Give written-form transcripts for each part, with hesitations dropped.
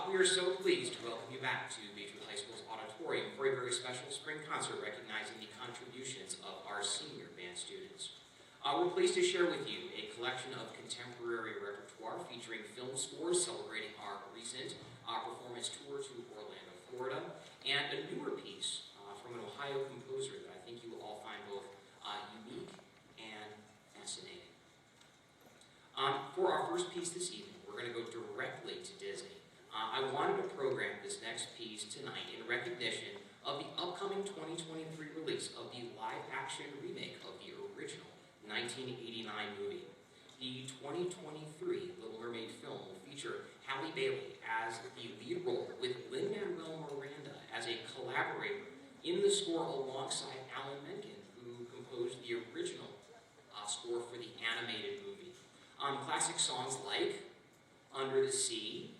We are so pleased to welcome you back to Beechwood High School's auditorium for a very special spring concert recognizing the contributions of our senior band students. We're pleased to share with you a collection of contemporary repertoire featuring film scores celebrating our recent performance tour to Orlando, Florida, and a newer piece from an Ohio composer that I think you will all find both unique and fascinating. For our first piece this evening, we're going to go directly to Disney. I wanted to program this next piece tonight in recognition of the upcoming 2023 release of the live-action remake of the original 1989 movie. The 2023 Little Mermaid film will feature Halle Bailey as the lead role, with Lin-Manuel Miranda as a collaborator in the score alongside Alan Menken, who composed the original score for the animated movie. Classic songs like Under the Sea,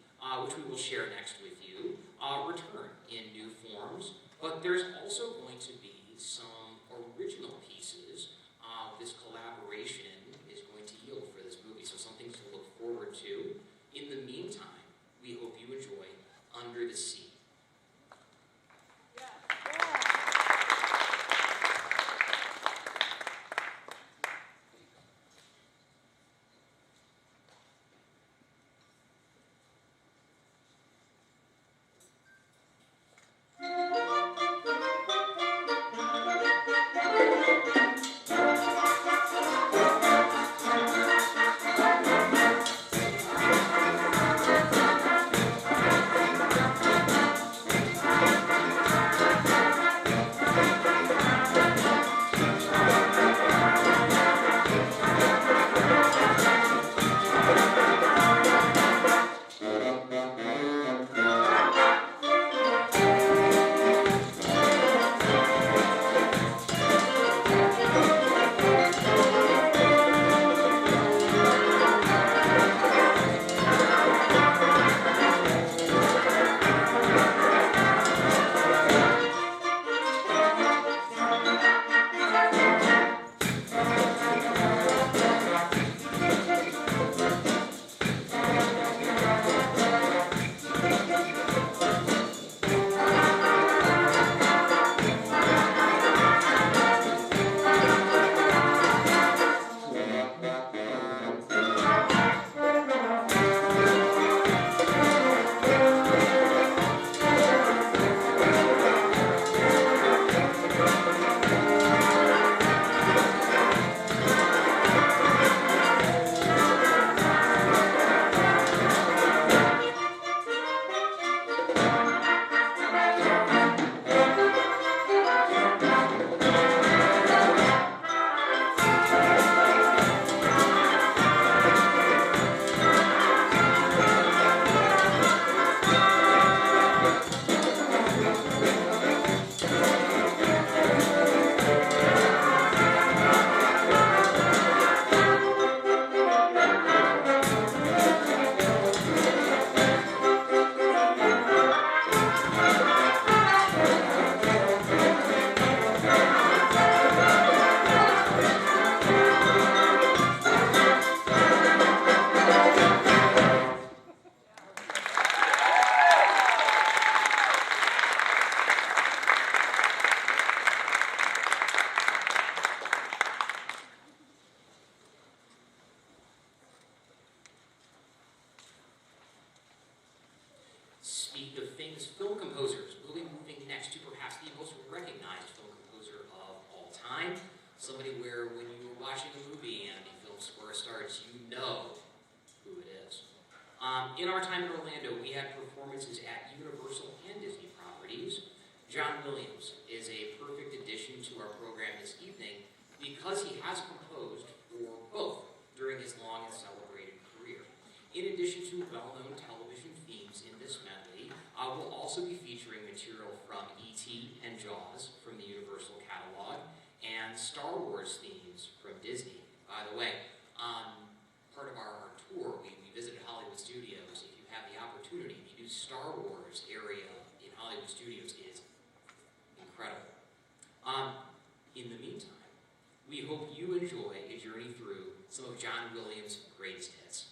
which we will share next with you, return in new forms, but there's also going to be some original pieces this collaboration is going to yield for this movie, so something to look forward to. In the meantime, we hope you enjoy Under the Sea. Speak of famous film composers, we'll be moving next to perhaps the most recognized film composer of all time. Somebody where when you were watching a movie and the film score starts, you know who it is. In our time in Orlando, we had performances at Universal and Disney properties. John Williams is a perfect addition to our program this evening because he has composed for both during his long and celebrated career. In addition to well-known television themes in this medley, we'll also be featuring material from E.T. and Jaws from the Universal catalog, and Star Wars themes from Disney. By the way, part of our tour, we visited Hollywood Studios. If you have the opportunity, the new Star Wars area in Hollywood Studios is incredible. In the meantime, we hope you enjoy a journey through some of John Williams' greatest hits.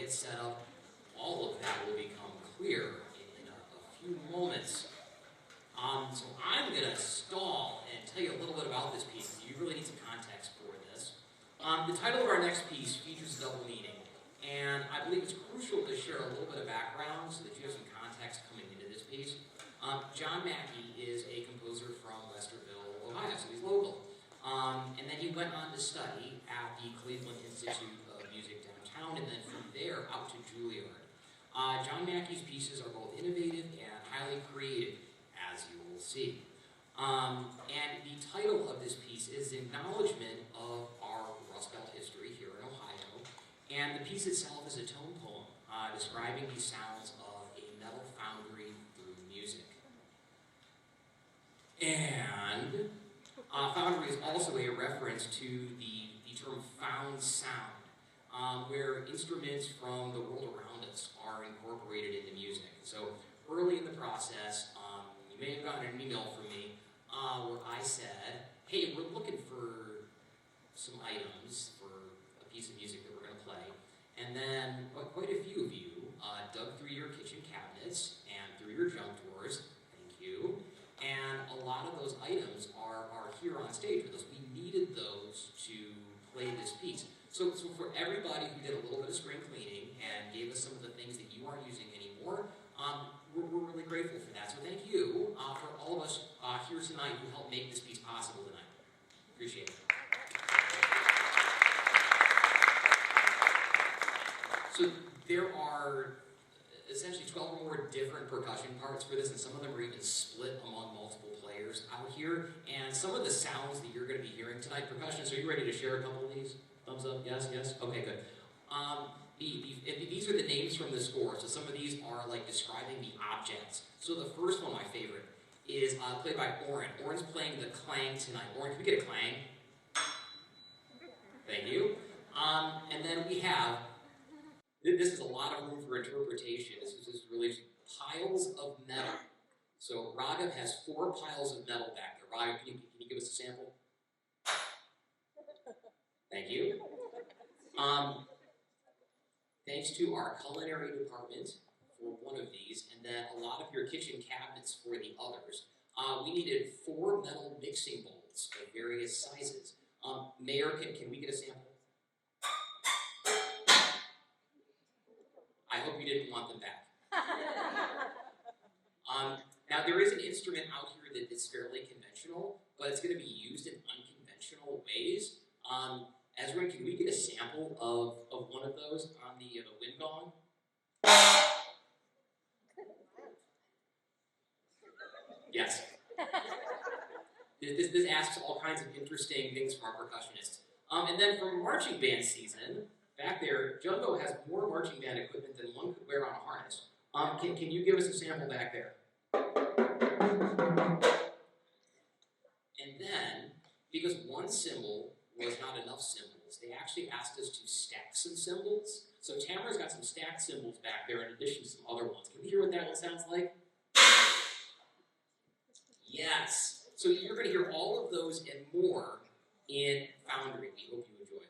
get set up, all of that will become clear in a few moments. So I'm going to stall and tell you a little bit about this piece. You really need some context for this. The title of our next piece features double meaning, and I believe it's crucial to share a little bit of background so that you have some context coming into this piece. John Mackey is a composer from Westerville, Ohio, so he's local. And then he went on to study at the Cleveland Institute of Music downtown, and then from there out to Juilliard. John Mackey's pieces are both innovative and highly creative, as you will see. And the title of this piece is Acknowledgement of our Rust Belt history here in Ohio. And the piece itself is a tone poem describing the sounds of a metal foundry through music. And foundry is also a reference to the term found sound, where instruments from the world around us are incorporated into music. So early in the process, you may have gotten an email from me where I said, hey, we're looking for some items for a piece of music that we're going to play. And then quite a few of you dug through your kitchen cabinets and through your junk drawers. Thank you. And a lot of those items are here on stage with us. We needed those to play this piece. So for everybody who did a little bit of spring cleaning and gave us some of the things that you aren't using anymore, we're really grateful for that. So thank you for all of us here tonight who helped make this piece possible tonight. Appreciate it. So there are essentially 12 or more different percussion parts for this, and some of them are even split among multiple players out here. And some of the sounds that you're going to be hearing tonight, percussionists, are you ready to share a couple of these? Thumbs up, yes, yes? Okay, good. These are the names from the score, so some of these are like describing the objects. So the first one, my favorite, is played by Oren. Oren's playing the clang tonight. Oren, can we get a clang? Thank you. And then we have, this is a lot of room for interpretation. This is really piles of metal. So Raghav has 4 piles of metal back there. Raghav, can you give us a sample? Thank you. Thanks to our culinary department for one of these, and then a lot of your kitchen cabinets for the others. We needed 4 metal mixing bowls of various sizes. Mayor, can we get a sample? I hope you didn't want them back. Now, there is an instrument out here that is fairly conventional, but it's going to be used in unconventional ways. Ezra, can we get a sample of one of those on the wind gong? Yes. This asks all kinds of interesting things from our percussionists. And then for marching band season, back there, Jumbo has more marching band equipment than one could wear on a harness. Can you give us a sample back there? And then, because one cymbal was not enough cymbals, they actually asked us to stack some cymbals. So Tamara's got some stacked cymbals back there in addition to some other ones. Can we hear what that one sounds like? Yes. So you're going to hear all of those and more in Foundry. We hope you enjoy.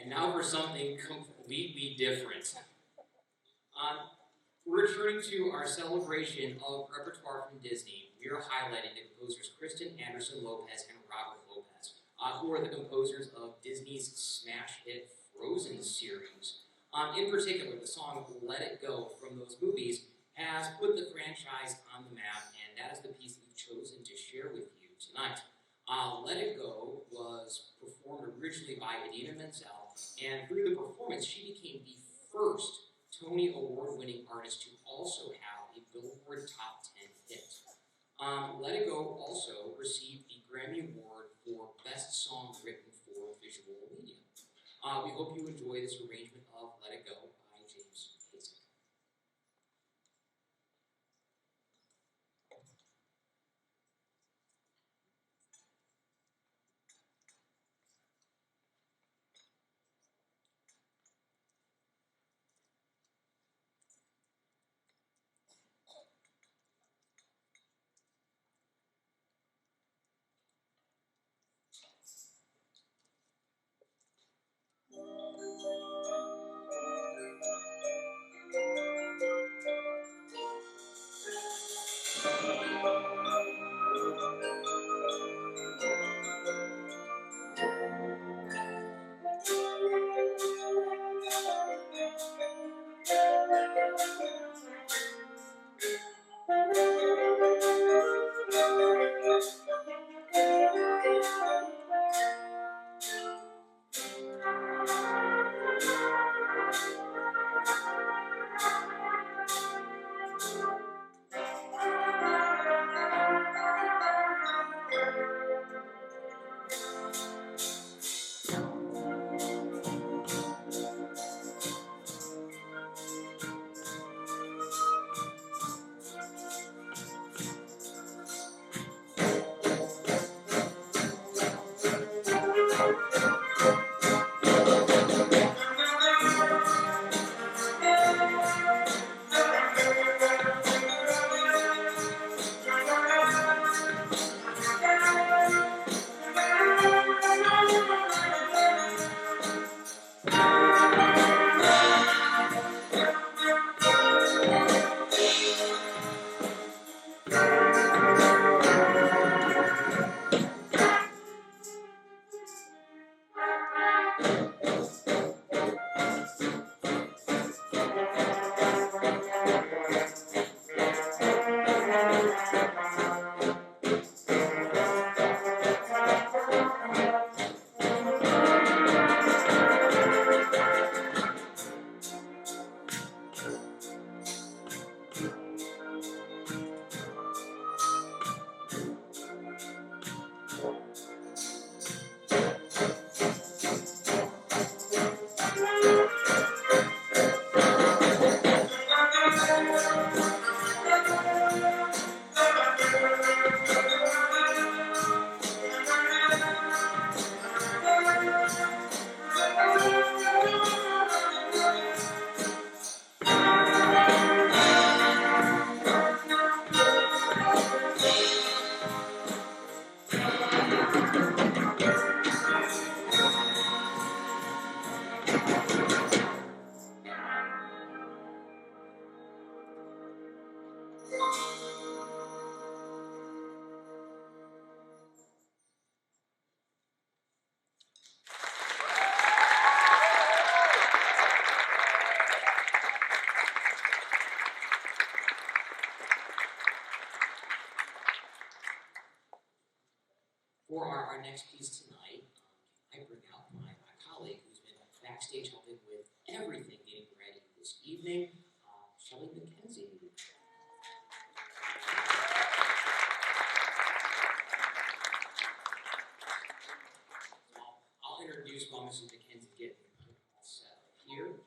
And now for something completely different. We're returning to our celebration of repertoire from Disney. We are highlighting the composers Kristen Anderson Lopez and Robert Lopez, who are the composers of Disney's smash hit Frozen series. In particular, the song Let It Go from those movies has put the franchise on the map, and that is the piece that we've chosen to share with you tonight. Let It Go was performed originally by Idina Menzel, and through the performance, she became the first Tony Award-winning artist to also have a Billboard Top 10 hit. Let It Go also received the Grammy Award for Best Song Written for Visual Media. We hope you enjoy this arrangement of Let It Go by James Kasich. our next piece tonight, I bring out my colleague who's been backstage helping with everything getting ready this evening, Shelly McKenzie. I'll introduce while Mrs. McKenzie gets all set up here.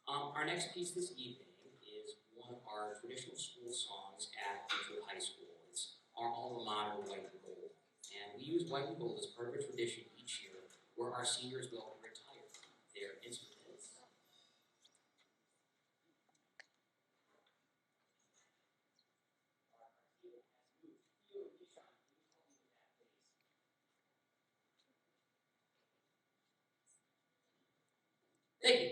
Our next piece this evening is one of our traditional school songs at Beechwood High School. It's our alma mater, White and Gold. And we use White and Gold as part of a tradition each year where our seniors will retire their instruments. Thank you.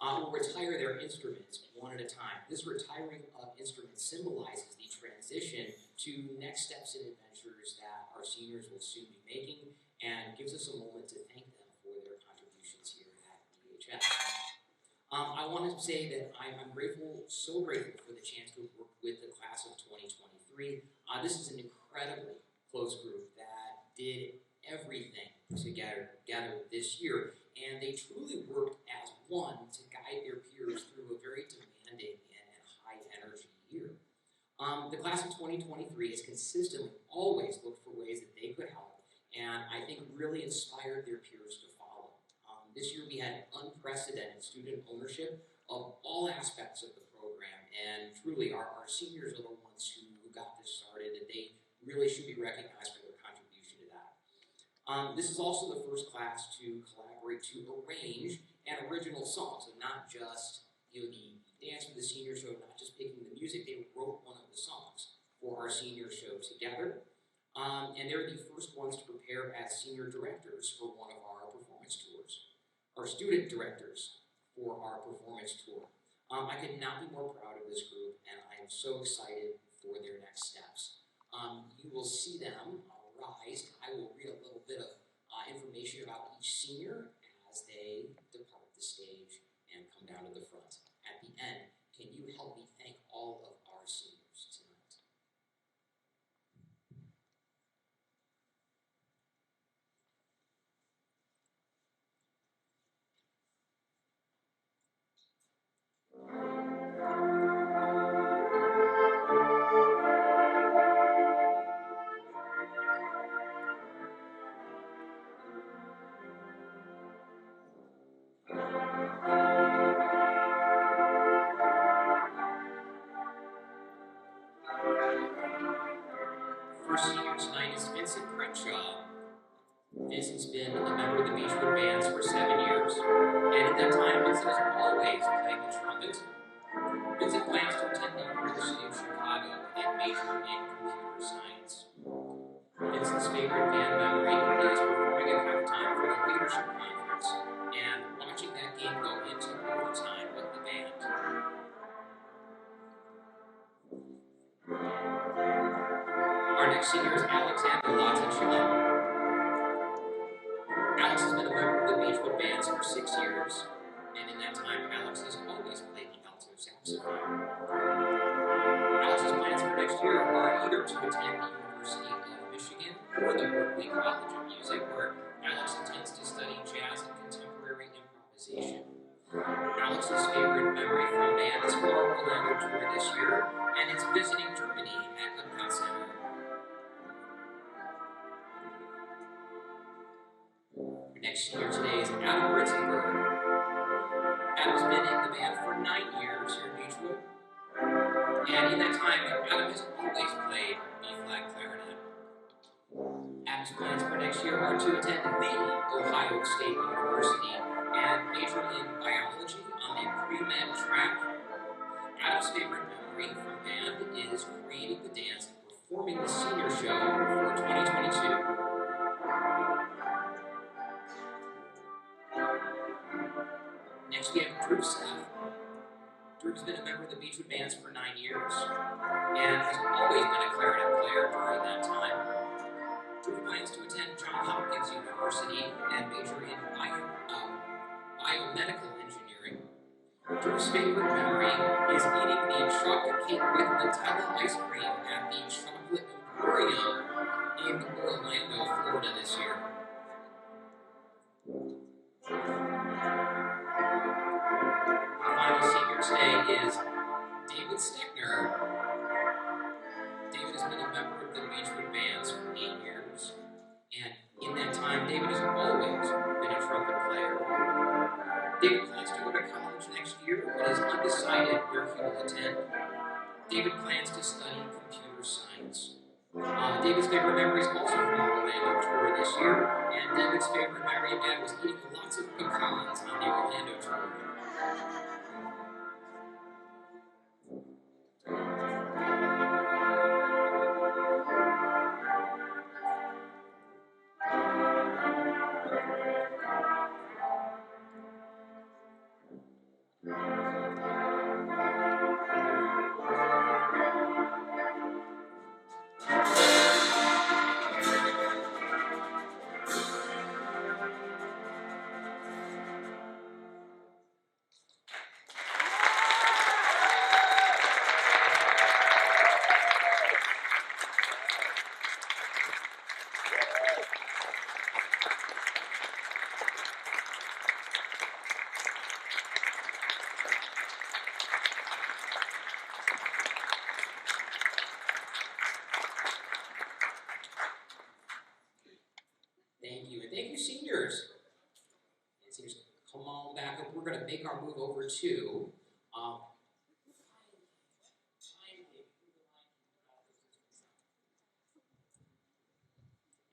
Will retire their instruments one at a time. This retiring of instruments symbolizes the transition to next steps and adventures that our seniors will soon be making and gives us a moment to thank them for their contributions here at BHS. I want to say that I'm grateful, so grateful for the chance to work with the class of 2023. This is an incredibly close group that did everything together this year, and they truly worked as one to guide their peers through a very demanding and high-energy year. The class of 2023 has consistently always looked for ways that they could help, and I think really inspired their peers to follow. This year we had unprecedented student ownership of all aspects of the program, and truly our seniors are the ones who got this started, and they really should be recognized for their contribution to that. This is also the first class to collaborate to arrange an original song, so not just the dance for the senior show, not just picking the music, they wrote one of the songs for our senior show together. And they're the first ones to prepare as senior directors for one of our performance tours, our student directors for our performance tour. I could not be more proud of this group, and I am so excited for their next steps. You will see them rise. I will read a little bit of information about each senior as they depart the stage and come down to the front. At the end, can you help me thank all of our seniors tonight? First senior tonight is Vincent Crenshaw. Vincent's been a member of the Beechwood Bands for 7 years, and at that time, Vincent has always played the trumpet. Vincent plans to attend the University of Chicago and major in computer science. Vincent's favorite band memory is performing at halftime for the leadership conference and watching that game go into overtime with the band. Our next senior is Alexander Latichon. Alex has been a member of the Beechwood Bands for 6 years, and in that time, Alex has always played the alto saxophone. Alex's plans for next year are either to attend the University of Michigan or the Berklee College of Music, where Alex intends to study jazz and contemporary improvisation. Alex's favorite memory from band is for our Orlando tour this year, and it's visiting Germany at the Epcot Center. Our next senior today is Adam Ritzenberg. Adam's been in the band for 9 years here in Beechwood, and in that time, Adam has always played B-flat clarinet. Adam's plans for next year are to attend the Ohio State University and major in biology on the pre-med track. Adam's favorite memory from band is creating the dance and performing the senior show for 2022. Next, we have Drew Seth. Drew's been a member of the Beechwood Bands for 9 years and has always been a clarinet player during that time. Drew plans to attend Johns Hopkins University and major in biomedical engineering. Drew's favorite memory is eating the chocolate cake with Nutella ice cream at the Chocolate Emporium today is David Steckner. David has been a member of the Beechwood Bands for 8 years, and in that time, David has always been a trumpet player. David plans to go to college next year, but is undecided where he will attend. David plans to study computer science. David's favorite memory is also from our Orlando tour this year, and David's favorite memory again was eating lots of pecans on the Orlando tour. Thank you, and thank you, seniors. And seniors, come on back up. We're going to make our move over to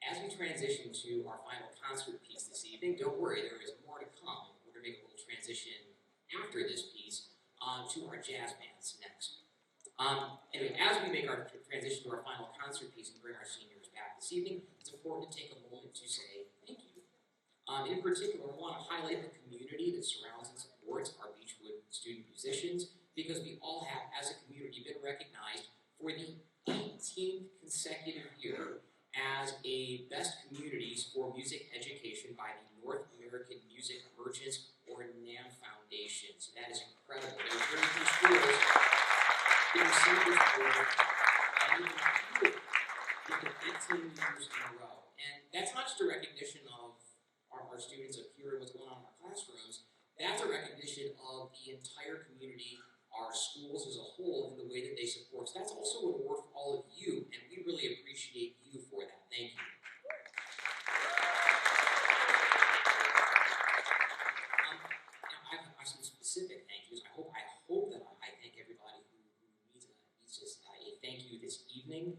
as we transition to our final concert piece this evening. Don't worry, there is more to come. We're going to make a little transition after this piece to our jazz bands next. Anyway, as we make our transition to our final concert piece and bring our seniors back this evening, it's important to take a moment to say thank you. In particular, I want to highlight the community that surrounds and supports our Beechwood student musicians, because we all have, as a community, been recognized for the 18th consecutive year as a Best Communities for Music Education by the North American Music Merchants, or NAM Foundation. So that is incredible. There are very few schools that receive this award, and even fewer than 18 years in a row. And that's not just a recognition of our students of hearing what's going on in our classrooms. That's a recognition of the entire community, our schools as a whole, and the way that they support. So that's also an award for all of you, and we really appreciate you for that. Thank you. Now, I have some specific thank yous. I hope that I thank everybody who needs just a thank you this evening.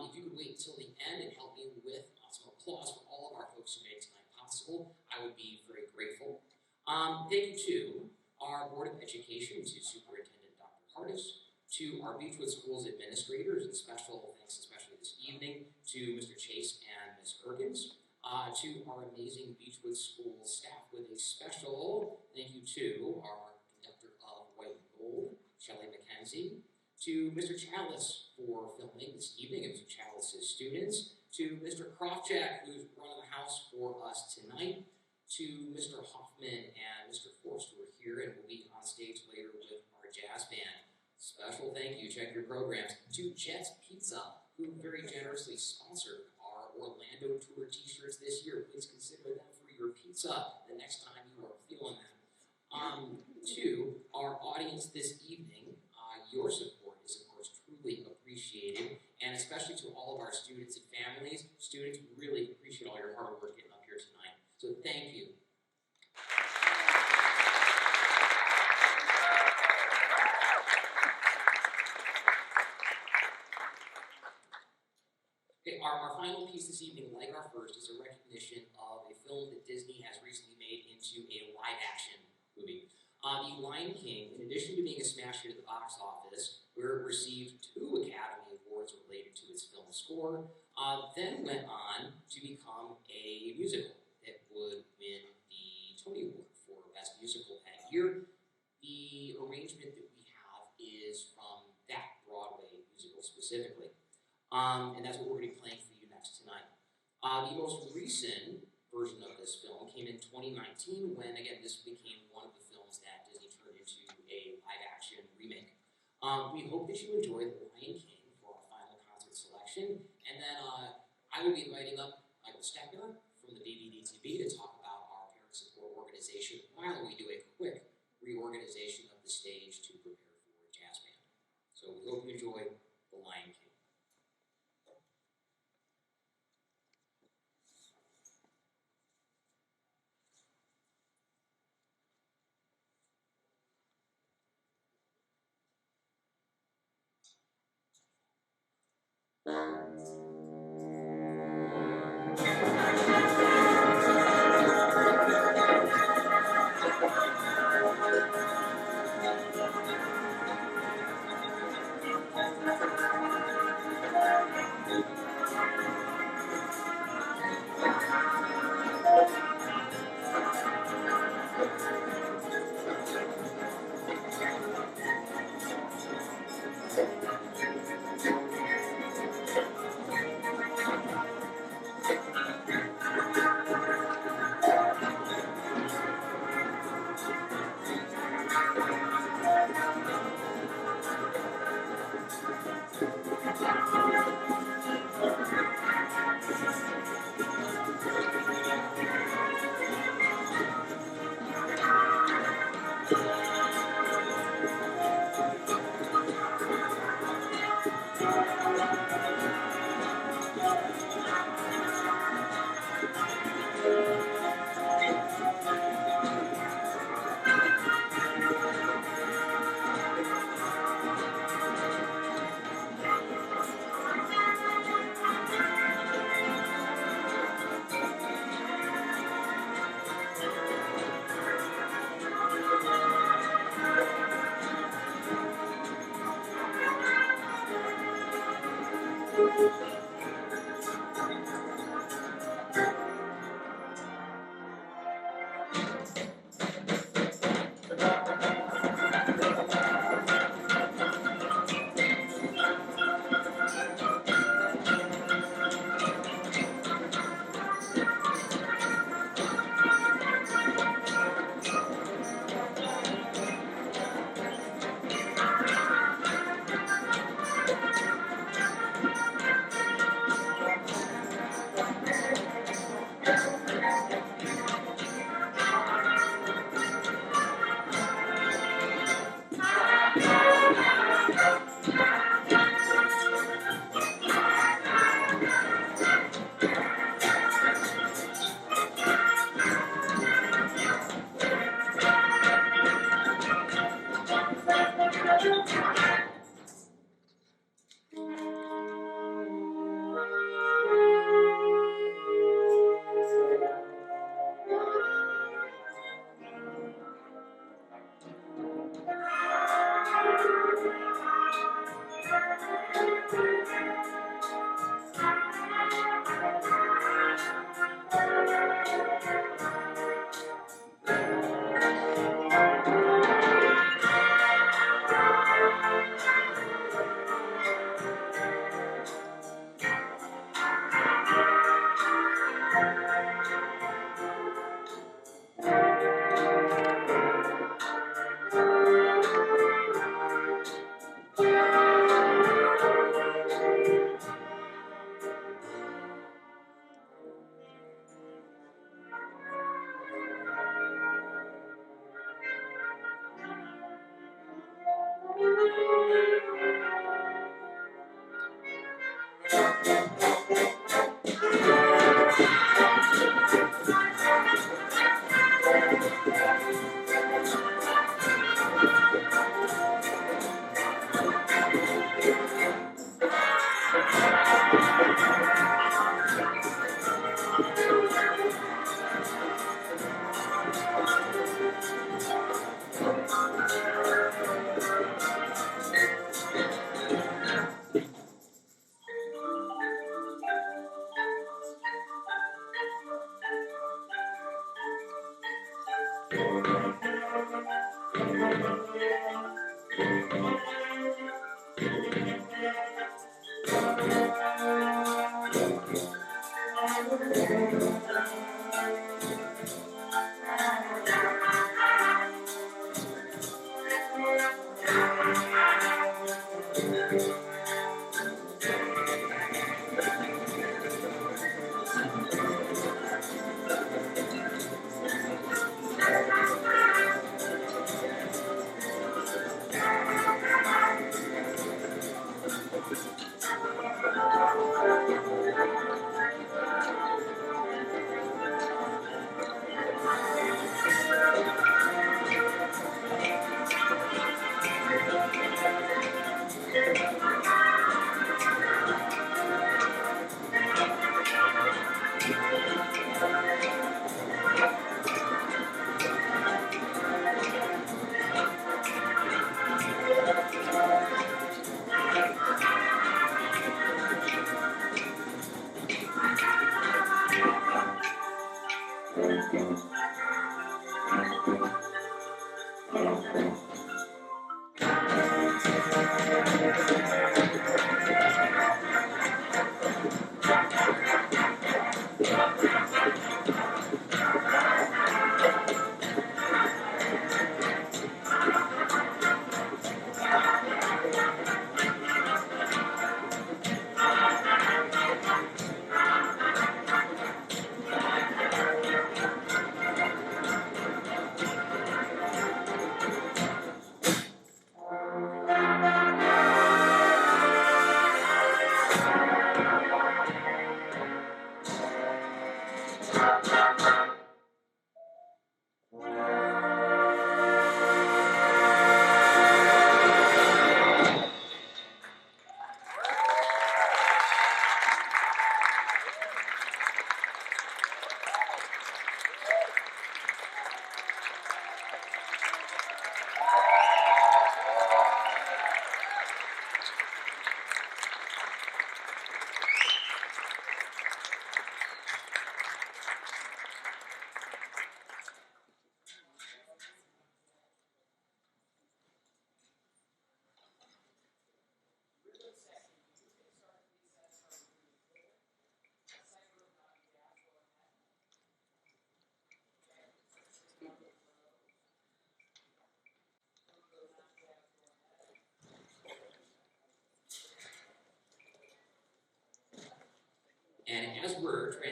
If you could wait until the end and help me with some applause for all of our folks who made tonight possible, I would be very grateful. Thank you to our Board of Education, to Superintendent Dr. Hardis, to our Beechwood Schools administrators, and special thanks especially this evening to Mr. Chase and Ms. Perkins, to our amazing Beechwood Schools staff, with a special thank you to our conductor of White and Gold, Shelley McKenzie, to Mr. Chalice for filming this evening, and Mr. Chalice's students, to Mr. Krofchak, who's running the house for us tonight, to Mr. Hoffman and Mr. Forst, who are here and will be on stage later with our jazz band. Special thank you, check your programs, to Jet's Pizza, who very generously sponsored our Orlando tour t-shirts this year. Please consider them for your pizza the next time you are feeling them. To our audience this evening, your support is, of course, truly appreciated, and especially to all of our students and families. Students, really appreciate all your hard work getting up here tonight. So thank you. Okay, our final piece this evening, like our first, is a recognition of a film that Disney has recently made into a live-action movie. The Lion King, in addition to being a smash hit at the box office, where it received 2 Academy Awards related to its film score, then went on to become a musical that would win the Tony Award for Best Musical that year. The arrangement that we have is from that Broadway musical specifically. And that's what we're going to be playing for you next tonight. The most recent version of this film came in 2019, when, again, this became one of the films that Disney turned into a live-action remake. We hope that you enjoy The Lion King for our final concert selection, and then I will be inviting up Michael Steckner from the BBDTB to talk about our parent support organization while we do a quick reorganization of the stage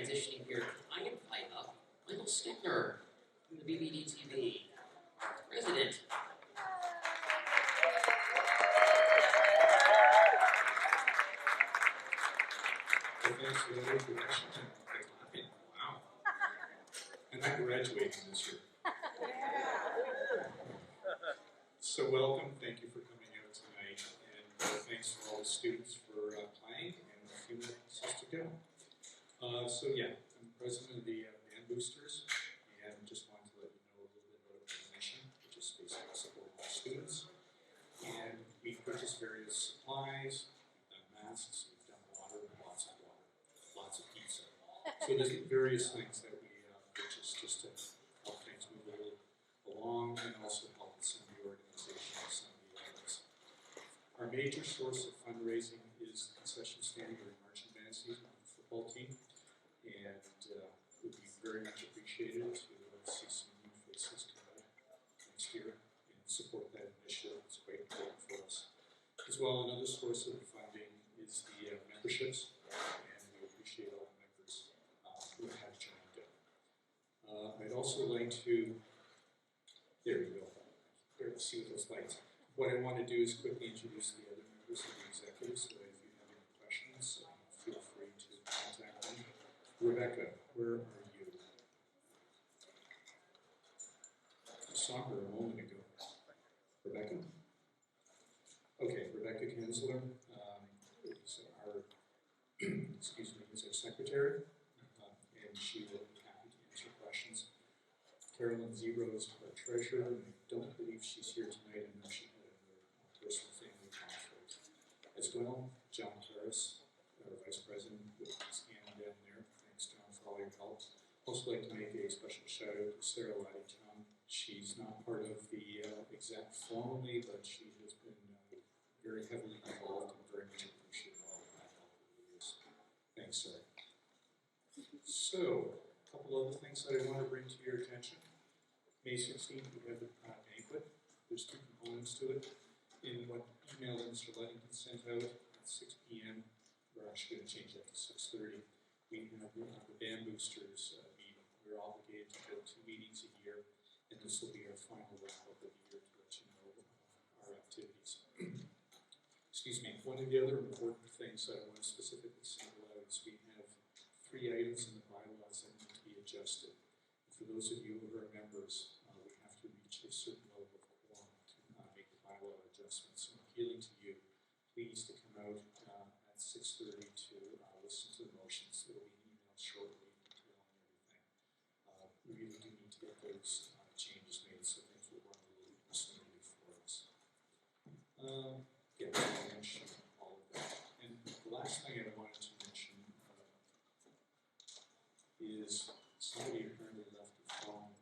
transitioning here, I invite up Michael Stickner from the BBD-TV, President. Thanks for that introduction. Wow. And I'm graduating this year. So welcome, thank you for coming out tonight, and thanks for all the students for playing and a few minutes to go. So yeah, I'm president of the Band Boosters, and just wanted to let you know a little bit about our mission, which is basically supporting our students. And we purchase various supplies, we've done masks, we've done water, lots of pizza. So there's various things that we purchase just to help things move a little along and also help with some of the organization of some of the items. Our major source of fundraising is concession standing during marching band season on the football team, and would be very much appreciated to see some new faces come out next year and support that initiative. It's quite important for us. As well, another source of funding is the memberships, and we appreciate all the members who have joined up. I'd also like to, there we go, there to see with those lights. What I want to do is quickly introduce the other members of the executive, so that if you have any questions, feel free to contact me. Rebecca, where are you? I saw her a moment ago. Rebecca? Okay, Rebecca Kinsler is our, excuse me, is our secretary, and she will be happy to answer questions. Carolyn Zero is our treasurer, and I don't believe she's here tonight. I know she had another personal family conflict as well. John Harris, our vice president, with his hand down there. Thanks, John, for all your help. Also like to make a special shout out to Sarah Laddington. She's not part of the exec formally, but she has been very heavily involved and very much appreciated all of that help over the years. Thanks, Sarah. So, a couple other things that I want to bring to your attention. May 16th, we have a banquet. There's two components to it. In what email that Mr. Ludington sent out at 6 p.m., we're actually going to change that to 6:30. We have the Band Boosters meeting. We're obligated to go 2 meetings a year, and this will be our final wrap-up of the year to let you know our activities. Excuse me. One of the other important things that I want to specifically single out is we have 3 items in the bylaws that need to be adjusted. For those of you who are members, we have to reach a certain level of quorum to make the bylaw adjustments. So I'm appealing to you, please, to come out at 6:30 to listen to the motions. There will be an email shortly detailing everything. We really do need to get those changes made so things will run a little more smoothly for us. Yeah, I mentioned all of that. And the last thing I wanted to mention is somebody apparently left a phone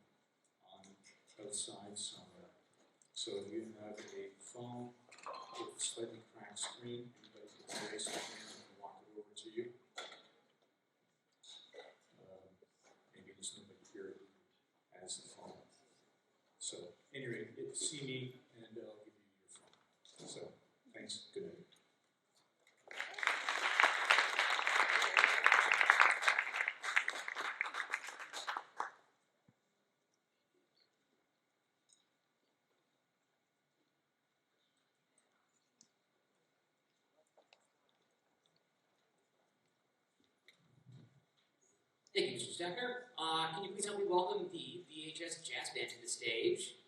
on outside somewhere. So if you have a phone with a slightly cracked screen, anybody can raise their hand and walk it over to you. Maybe there's nobody here who has the phone. So anyway, see me and I'll give you your phone. So thanks, good night. Thank you, Mr. Steckner. Can you please help me welcome the BHS Jazz Band to the stage?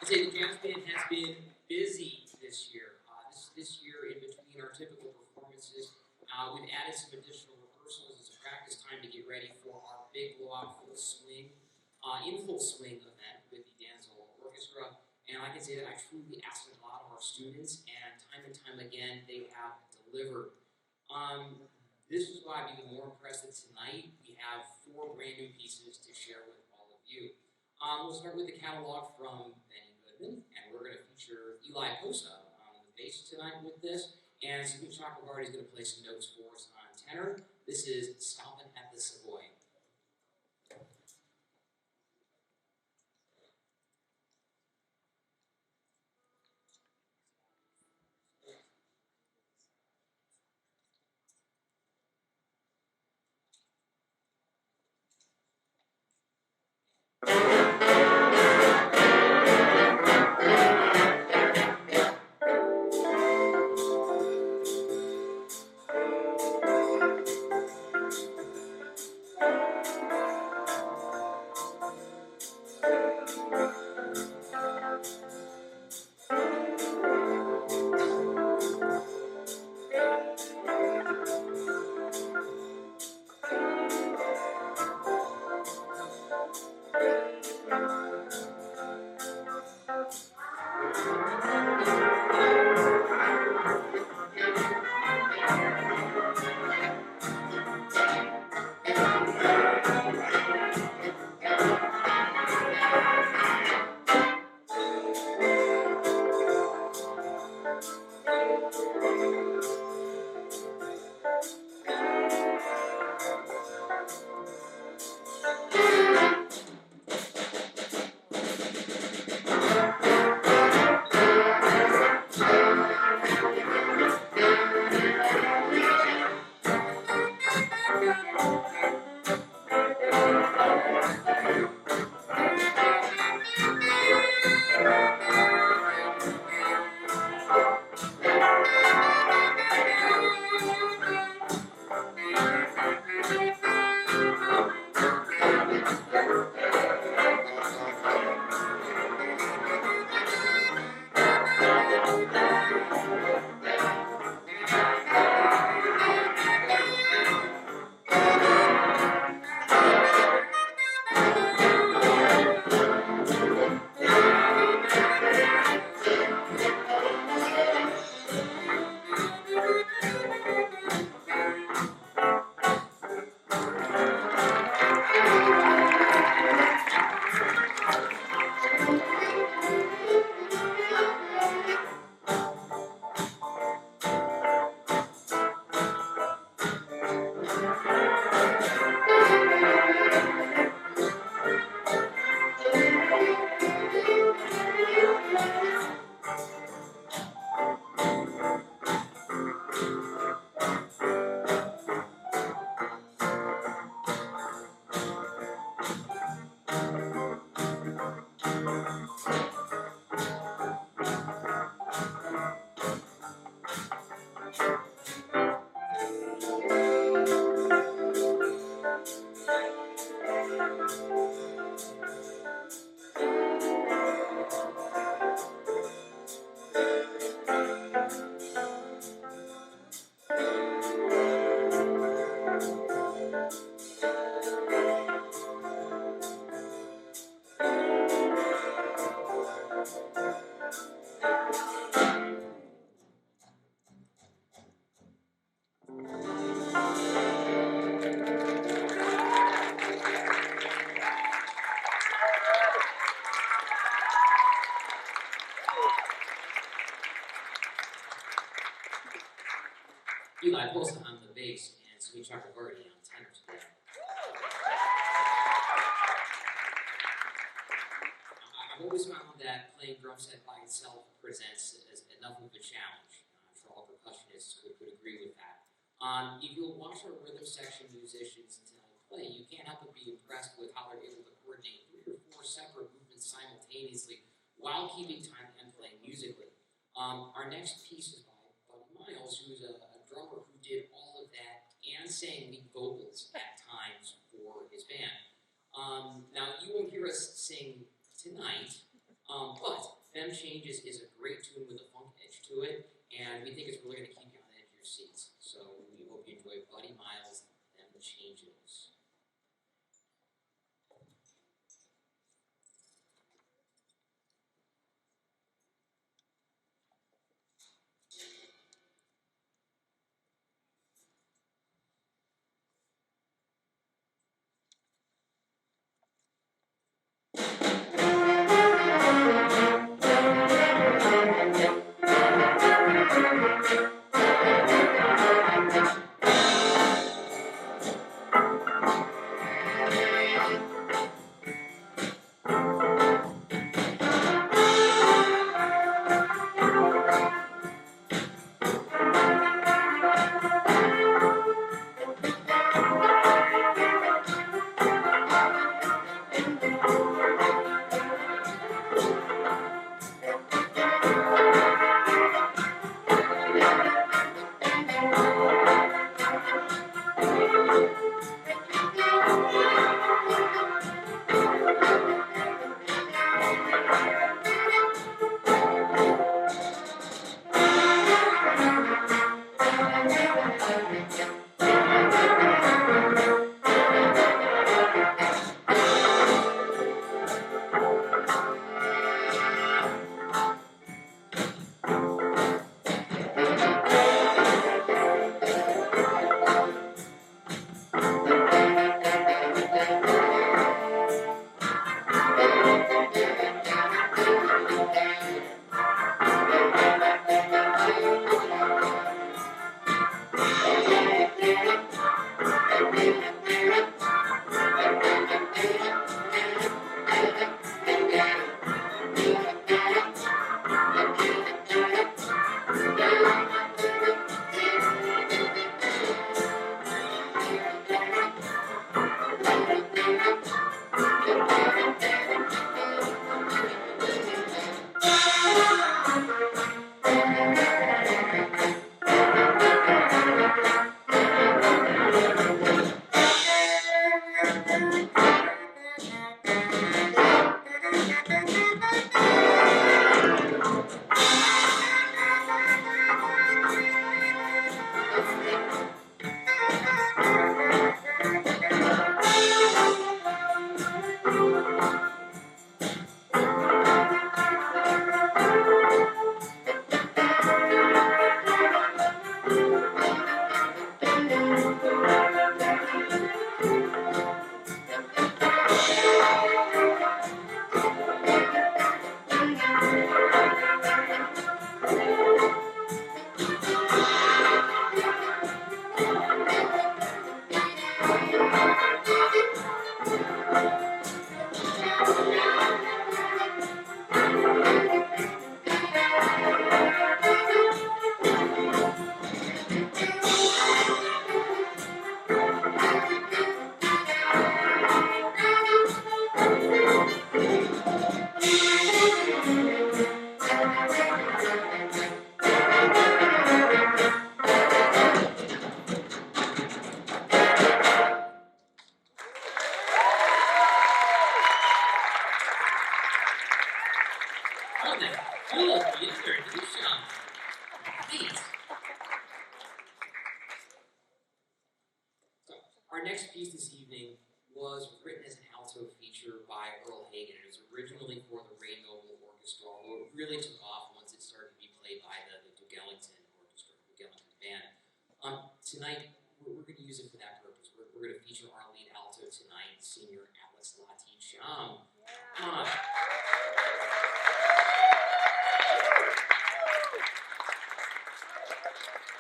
I'd say the Jazz Band has been busy this year. This year, in between our typical performances, we've added some additional rehearsals as a practice time to get ready for our big blowout full swing, in full swing event with the Danzel Orchestra. And I can say that I truly asked a lot of our students, and time again, they have delivered. This is why I'm even more impressed that tonight we have 4 brand new pieces to share with all of you. We'll start with the catalog from Benny Goodman, and we're going to feature Eli Posa on the bass tonight with this, and Sabine Chakrabarty is going to play some notes for us on tenor. This is Stompin' at the Savoy. Eli Post on the bass, and Sweet Chocolate Birdie on tenors. I've always found that playing drum set by itself presents as enough of a challenge. I'm sure all percussionists could agree with that. If you'll watch our rhythm section musicians tonight play, you can't help but be impressed with how they're able to coordinate 3 or 4 separate movements simultaneously while keeping time and playing musically. Our next piece is by Buddy Miles, who's a drummer who did all of that and sang lead vocals at times for his band. Now, you won't hear us sing tonight, but Fem Changes is a great tune with a funk edge to it, and we think it's really going to keep you on the edge of your seats. So we hope you enjoy Buddy Miles' Fem Changes. that full introduction. Please. So, our next piece this evening was written as an alto feature by Earl Hagen. It was originally for the Ray Noble Orchestra, although it really took off once it started to be played by the Duke Ellington Orchestra, Duke Ellington Band. Tonight, we're going to use it for that purpose. We're going to feature our lead alto tonight, senior Alex Lati-Cham. Come on.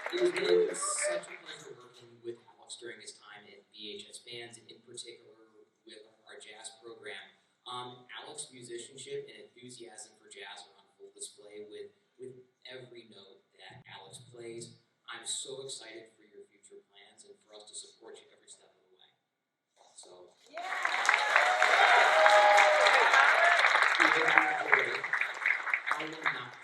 It has been such a pleasure working with Alex during his time at BHS Bands, and in particular with our jazz program. Alex's musicianship and enthusiasm for jazz are on full display with every note that Alex plays. I'm so excited for your future plans and for us to support you every step of the way. So, we hope you enjoy Arlen Knopf.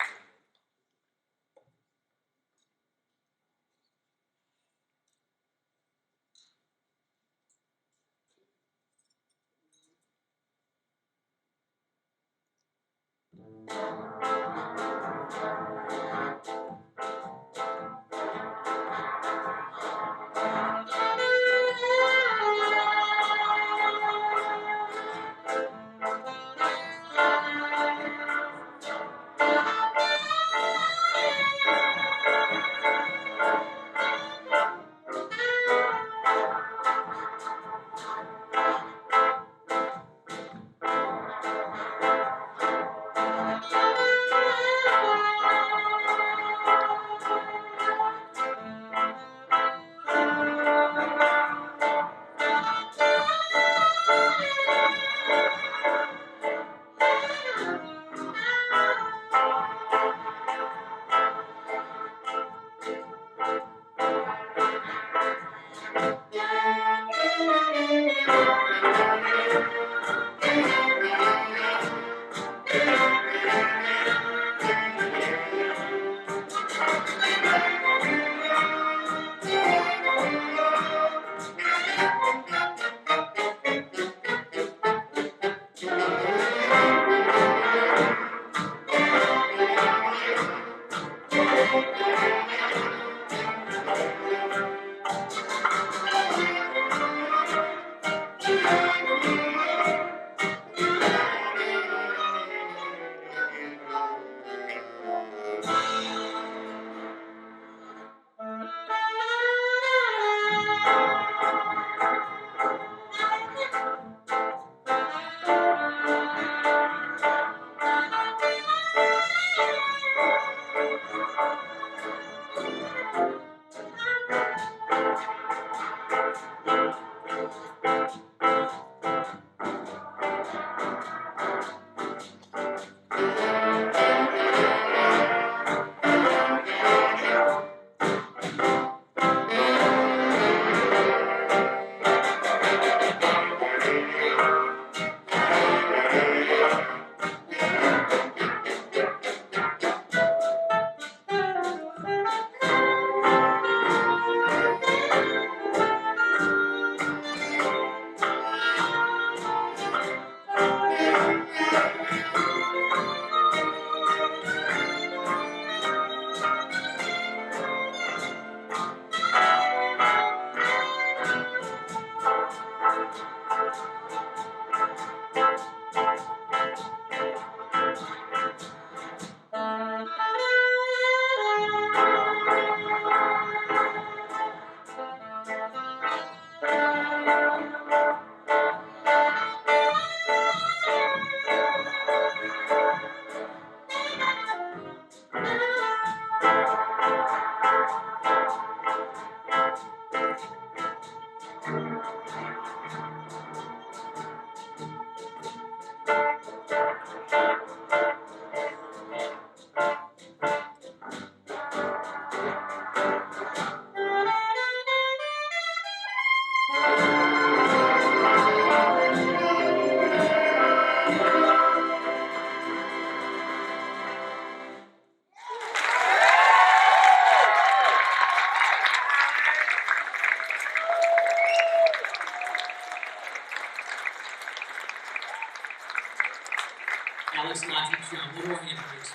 Alex Nazi Chum. One more hand, please.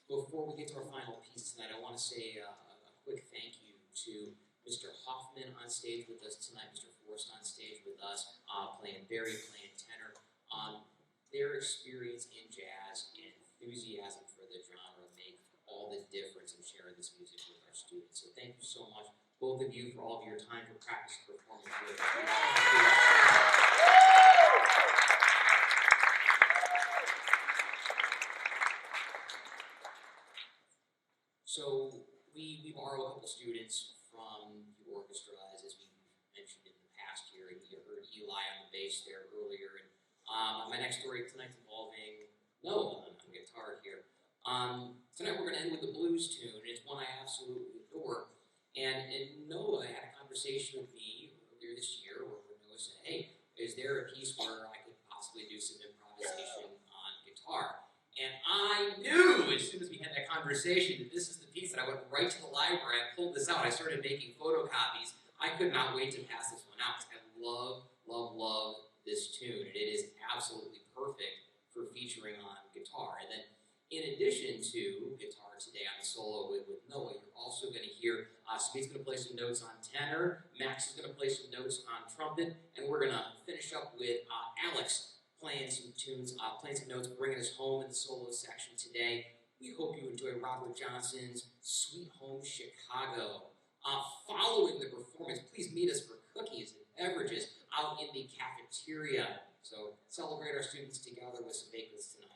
Before we get to our final piece tonight, I want to say a quick thank you to Mr. Hoffman on stage with us tonight, Mr. Forrest on stage with us, playing tenor. Their experience in jazz and enthusiasm for the genre make all the difference in sharing this music with our students. So thank you so much, both of you, for all of your time for practice performance with us. So we borrow a couple students from the orchestra, as we mentioned in the past year, and you heard Eli on the bass there earlier. And my next story tonight's involving Noah on guitar here. Tonight we're going to end with a blues tune. It's one I absolutely adore. And Noah had a conversation with me earlier this year where Noah said, hey, is there a piece where I could possibly do some improvisation on guitar? And I knew as soon as we had that conversation that this is the piece that I went right to the library. I pulled this out. I started making photocopies. I could not wait to pass this one out. I love, love, love this tune. It is absolutely perfect for featuring on guitar. And then in addition to guitar today on the solo with Noah, you're also going to hear Smeet's going to play some notes on tenor, Max is going to play some notes on trumpet, and we're going to finish up with Alex playing some tunes, playing some notes, bringing us home in the solo section today. We hope you enjoy Robert Johnson's Sweet Home Chicago. Following the performance, please meet us for cookies and beverages out in the cafeteria. So celebrate our students together with some baked goods tonight.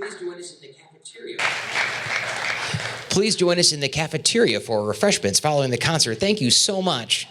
please join us in the cafeteria. Please join us in the cafeteria for refreshments following the concert. Thank you so much.